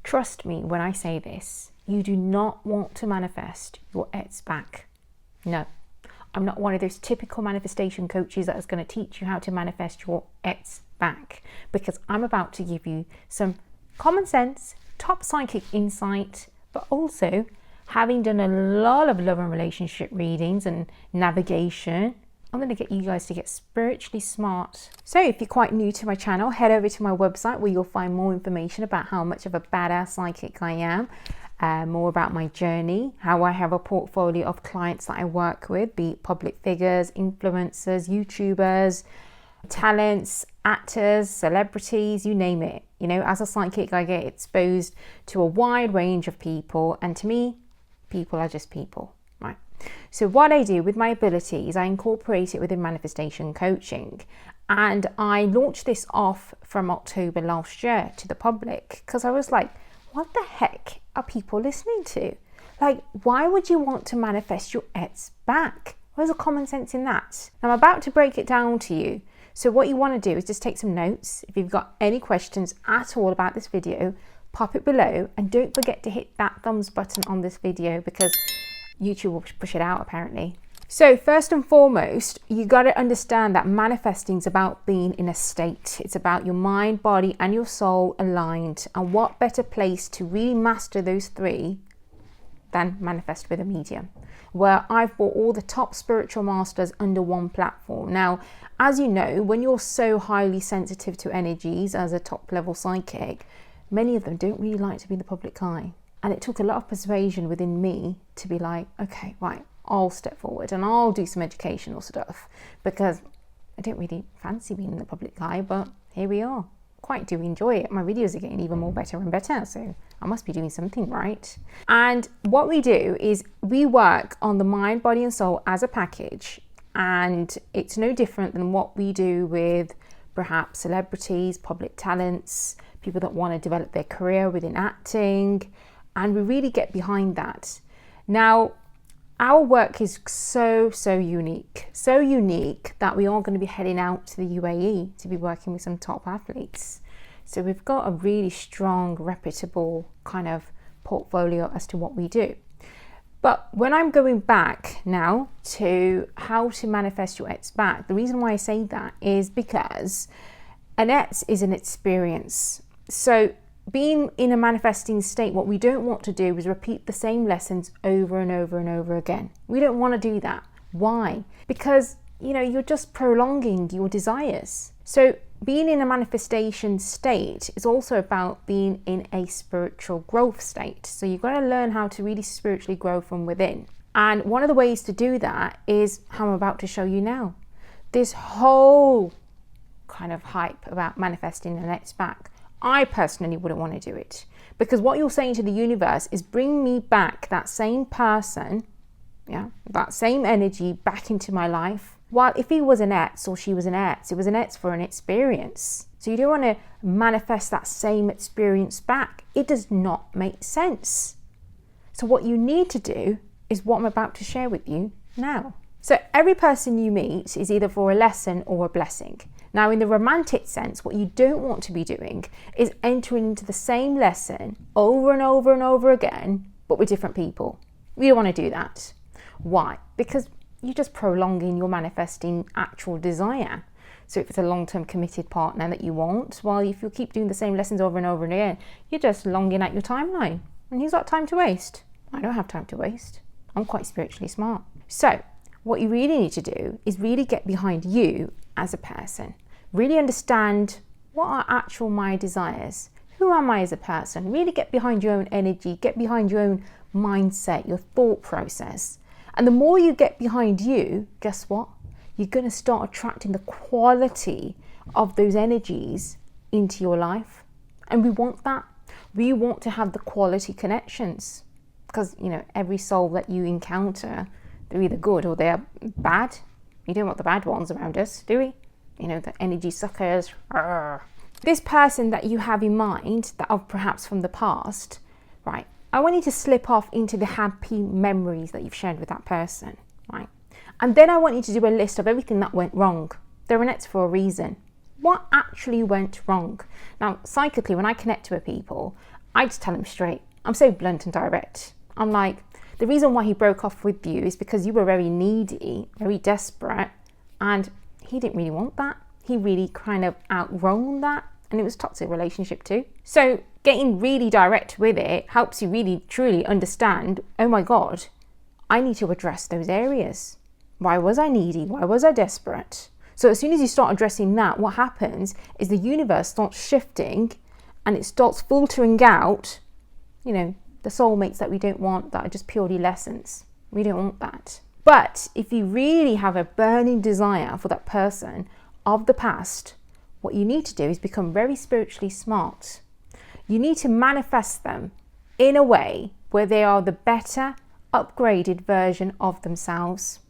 Trust me when I say this, you do not want to manifest your ex back. No, I'm not one of those typical manifestation coaches that is going to teach you how to manifest your ex back, because I'm about to give you some common sense, top psychic insight, but also having done a lot of love and relationship readings and navigation, I'm going to get you guys to get spiritually smart. So if you're quite new to my channel, head over to my website where you'll find more information about how much of a badass psychic I am, more about my journey, how I have a portfolio of clients that I work with, be it public figures, influencers, YouTubers, talents, actors, celebrities, you name it. You know, as a psychic, I get exposed to a wide range of people, and to me, people are just people, right? So what I do with my abilities, I incorporate it within manifestation coaching, and I launched this off from October last year to the public because I was like, what the heck are people listening to? Like, why would you want to manifest your ex back? Where's the common sense in that? Now, I'm about to break it down to you. So what you want to do is just take some notes. If you've got any questions at all about this video, pop it below, and don't forget to hit that thumbs button on this video because YouTube will push it out apparently. So first and foremost, you got to understand that manifesting is about being in a state. It's about your mind, body, and your soul aligned. And what better place to really master those three than manifest with a medium, where I've brought all the top spiritual masters under one platform. Now, as you know, when you're so highly sensitive to energies as a top level psychic, many of them don't really like to be in the public eye. And it took a lot of persuasion within me to be like, okay, right, I'll step forward and I'll do some educational stuff, because I don't really fancy being in the public eye, but here we are. Quite do enjoy it. My videos are getting even more better and better, so I must be doing something right. And what we do is we work on the mind, body and soul as a package, and it's no different than what we do with perhaps celebrities, public talents, people that want to develop their career within acting, and we really get behind that. Now, our work is so unique that we are going to be heading out to the UAE to be working with some top athletes. So we've got a really strong, reputable kind of portfolio as to what we do. But when I'm going back now to how to manifest your ex back, the reason why I say that is because an ex is an experience. So being in a manifesting state, what we don't want to do is repeat the same lessons over and over and over again. We don't want to do that. Why? Because, you know, you're just prolonging your desires. So being in a manifestation state is also about being in a spiritual growth state. So you've got to learn how to really spiritually grow from within. And one of the ways to do that is how I'm about to show you now. This whole kind of hype about manifesting an ex back, I personally wouldn't want to do it, because what you're saying to the universe is bring me back that same person, that same energy back into my life. While if he was an ex or she was an ex, it was an ex for an experience. So you don't want to manifest that same experience back. It does not make sense. So what you need to do is what I'm about to share with you now. So every person you meet is either for a lesson or a blessing. Now, in the romantic sense, what you don't want to be doing is entering into the same lesson over and over and over again, but with different people. We don't want to do that. Why? Because you're just prolonging your manifesting actual desire. So if it's a long-term committed partner that you want, well, if you keep doing the same lessons over and over and again, you're just longing at your timeline. And who's got time to waste? I don't have time to waste. I'm quite spiritually smart. So what you really need to do is really get behind you as a person. Really understand what are my desires. Who am I as a person? Really get behind your own energy, get behind your own mindset, your thought process. And the more you get behind you, guess what? You're going to start attracting the quality of those energies into your life. And we want that. We want to have the quality connections, because, you know, every soul that you encounter, they're either good or they're bad. We don't want the bad ones around us, do we? You know, the energy suckers. Arrgh. This person that you have in mind, that of perhaps from the past, right? I want you to slip off into the happy memories that you've shared with that person, right? And then I want you to do a list of everything that went wrong. They're an ex for a reason. What actually went wrong? Now, psychically, when I connect to a people, I just tell him straight. I'm so blunt and direct. I'm like, the reason why he broke off with you is because you were very needy, very desperate, and he didn't really want that. He really kind of outgrown that, and it was a toxic relationship too. So getting really direct with it helps you really truly understand, oh my God, I need to address those areas. Why was I needy? Why was I desperate? So as soon as you start addressing that, what happens is the universe starts shifting and it starts filtering out, the soulmates that we don't want, that are just purely lessons. We don't want that. But if you really have a burning desire for that person of the past, what you need to do is become very spiritually smart. You need to manifest them in a way where they are the better, upgraded version of themselves.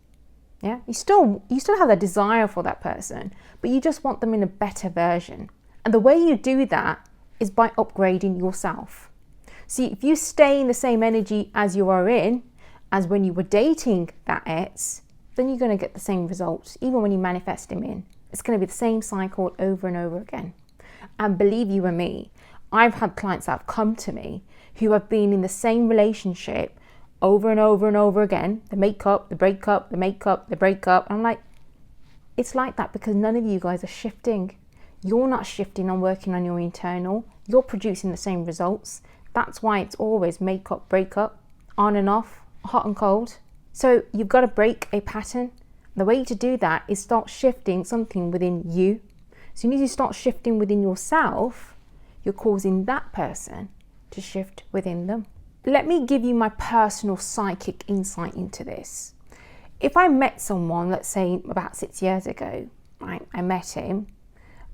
Yeah, you still have that desire for that person, but you just want them in a better version. And the way you do that is by upgrading yourself. See, if you stay in the same energy as you are in, as when you were dating that ex, then you're going to get the same results, even when you manifest him in. It's going to be the same cycle over and over again. And believe you and me, I've had clients that have come to me who have been in the same relationship over and over and over again. The makeup, the breakup, the makeup, the breakup. I'm like, it's like that because none of you guys are shifting. You're not shifting and working on your internal. You're producing the same results. That's why it's always makeup, breakup, on and off, hot and cold. So you've got to break a pattern. The way to do that is start shifting something within you. As soon as you start shifting within yourself, you're causing that person to shift within them. Let me give you my personal psychic insight into this. If I met someone, let's say about 6 years ago, right? I met him,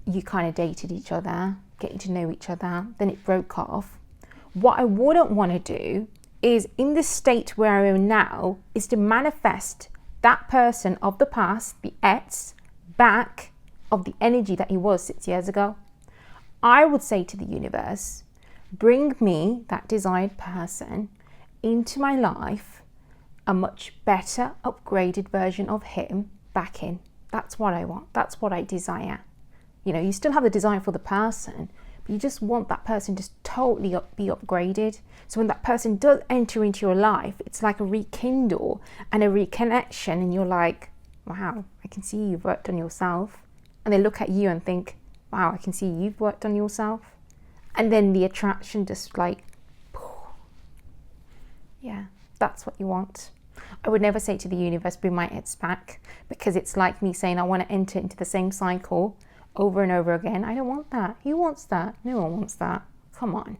you kind of dated each other, getting to know each other, then it broke off. What I wouldn't want to do is, in the state where I am now, is to manifest that person of the past, the ex, back of the energy that he was 6 years ago. I would say to the universe, bring me that desired person into my life, a much better, upgraded version of him back in. That's what I want. That's what I desire. You still have the desire for the person, but you just want that person to totally be upgraded. So when that person does enter into your life, it's like a rekindle and a reconnection, and you're like, wow, I can see you've worked on yourself. And they look at you and think, wow, I can see you've worked on yourself. And then the attraction just like, yeah, that's what you want. I would never say to the universe, bring my ex back, because it's like me saying I want to enter into the same cycle over and over again. I don't want that. Who wants that? No one wants that. Come on.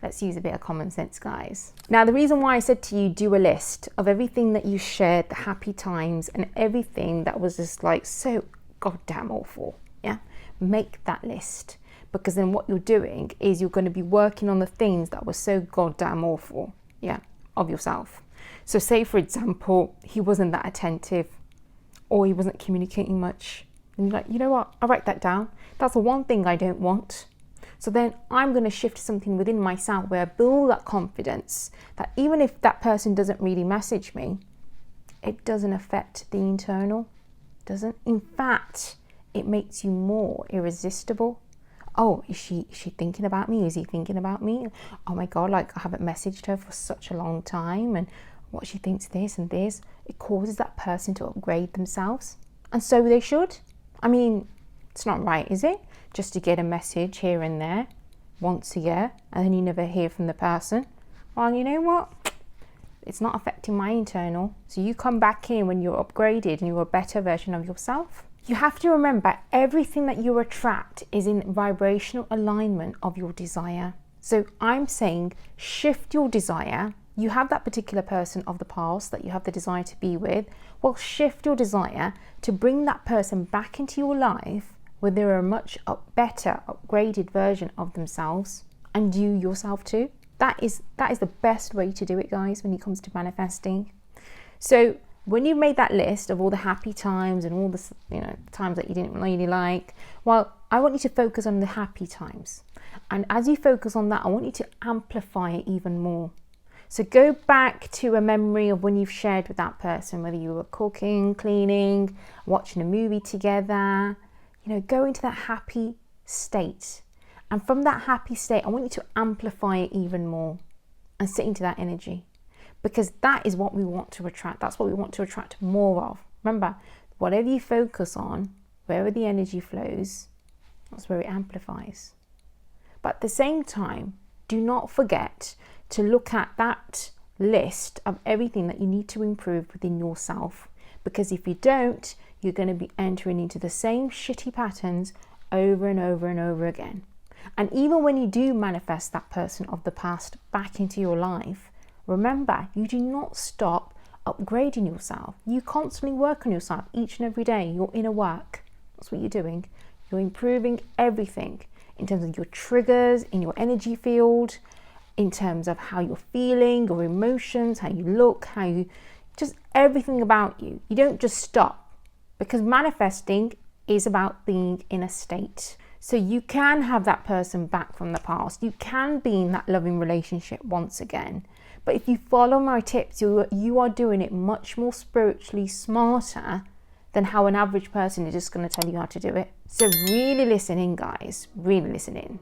Let's use a bit of common sense, guys. Now, the reason why I said to you, do a list of everything that you shared, the happy times, and everything that was just like so goddamn awful. Yeah. Make that list. Because then what you're doing is you're going to be working on the things that were so goddamn awful, yeah, of yourself. So say, for example, he wasn't that attentive, or he wasn't communicating much. And you're like, you know what? I'll write that down. That's the one thing I don't want. So then I'm going to shift something within myself where I build that confidence that even if that person doesn't really message me, it doesn't affect the internal. Doesn't. In fact, it makes you more irresistible. Oh, is she thinking about me? Is he thinking about me? Oh my God, like I haven't messaged her for such a long time, and what she thinks this and this. It causes that person to upgrade themselves. And so they should. I mean, it's not right, is it? Just to get a message here and there once a year and then you never hear from the person. Well, you know what? It's not affecting my internal. So you come back in when you're upgraded and you're a better version of yourself. You have to remember, everything that you attract is in vibrational alignment of your desire. So I'm saying shift your desire. You have that particular person of the past that you have the desire to be with. Well, shift your desire to bring that person back into your life where they're a much better, upgraded version of themselves, and you yourself too. That is the best way to do it, guys, when it comes to manifesting. So when you've made that list of all the happy times and all the times that you didn't really like, well, I want you to focus on the happy times. And as you focus on that, I want you to amplify it even more. So go back to a memory of when you've shared with that person, whether you were cooking, cleaning, watching a movie together. Go into that happy state And from that happy state, I want you to amplify it even more and sit into that energy, because that is what we want to attract. That's what we want to attract more of. Remember, whatever you focus on, wherever the energy flows, that's where it amplifies. But at the same time, do not forget to look at that list of everything that you need to improve within yourself, because if you don't, you're going to be entering into the same shitty patterns over and over and over again. And even when you do manifest that person of the past back into your life, remember, you do not stop upgrading yourself. You constantly work on yourself each and every day. Your inner work, that's what you're doing. You're improving everything in terms of your triggers, in your energy field, in terms of how you're feeling, your emotions, how you look, how you, just everything about you. You don't just stop, because manifesting is about being in a state. So you can have that person back from the past. You can be in that loving relationship once again. But if you follow my tips, you are doing it much more spiritually smarter than how an average person is just going to tell you how to do it. So really listen in, guys. Really listen in.